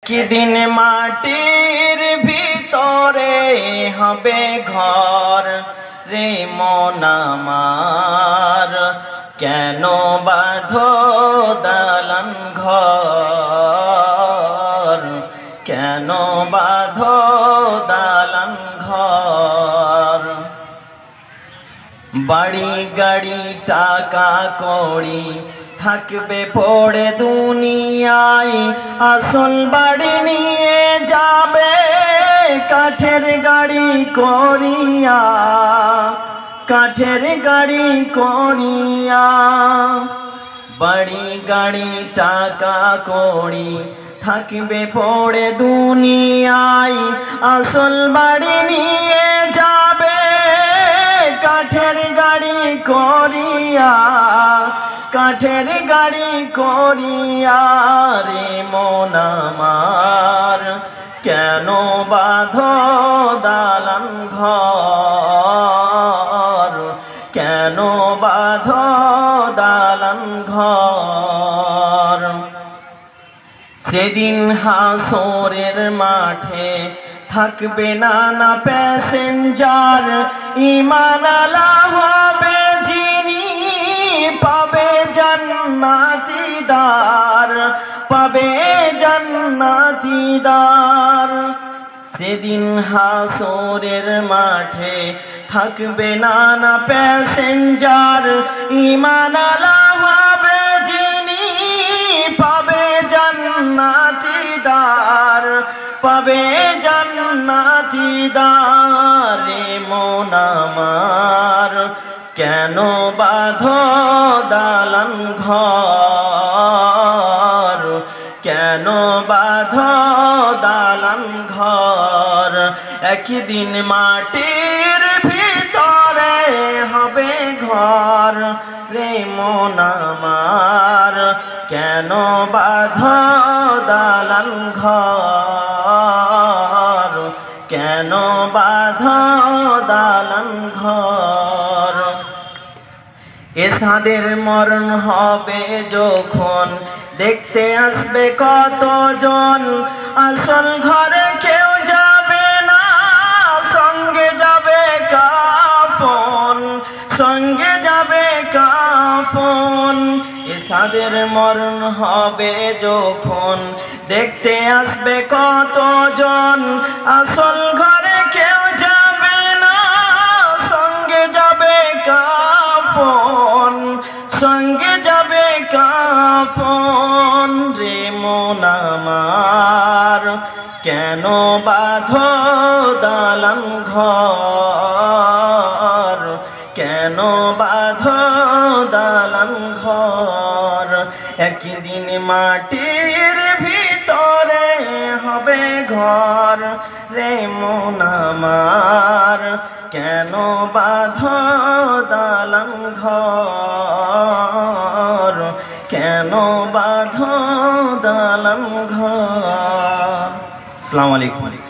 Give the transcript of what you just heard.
একদিন মাটির ভিতরে হবে ঘর রে মন আমার, কেন বাঁধো দালান ঘর, কেন বাঁধো দালান ঘর। বাড়ি গাড়ি টাকা কড়ি থাকবে পড়ে দুনিয়ায়, আসল বাড়ি নিয়ে যাবে কাঠের গাড়ি করিয়া, কাঠের গাড়ি করিয়া। বাড়ি গাড়ি টাকা কড়ি থাকবে পড়ে দুনিয়ায়, আসল বাড়ি নিয়ে যাবে কাঠের গাড়ি করিয়া, কাঠের গাড়ি করিয়া। রে মন আমার, কেন বাঁধো দালান ঘর, কেন বাঁধো দালান ঘর। সেদিন হাসরের মাঠে থাকবে নানা প্যাসেঞ্জার, ঈমান আলা হবে যিনি পাবে জান্নাতি দ্বার, পাবে জান্নাতি দ্বার। সেদিন হাসরের মাঠে থাকবে নানা প্যাসেঞ্জার, ঈমান আলা হবে যিনি পাবে জান্নাতি দ্বার, পাবে জান্নাতি দ্বার। রে মন আমার, কেন বাঁধো দালান ঘর, কেন বাঁধো দালান ঘর। একদিন মাটির ভিতরে হবে ঘর রে মন আমার, কেন বাঁধো দালান ঘর, কেন বাঁধো দালান ঘর। এ সাদের মরণ হবে যখন দেখতে আসবে কতজন, আসল ঘরে কেউ যাবে না, সঙ্গে যাবে কাফন, সঙ্গে যাবে কাফন। এ সাদের মরণ হবে যখন দেখতে আসবে কতজন, আসল ঘরে কেউ যাবে না, সঙ্গে যাবে কাফন, সঙ্গে যাবে কাফন। রে মন আমার, কেন বাঁধো দালান ঘর, কেন বাঁধো দালান ঘর। একদিন মাটির ভিতরে হবে ঘর রে মন আমার, কেন বাঁধো দালান ঘর, কেন বাঁধো দালান ঘর। আসসালামু আলাইকুম।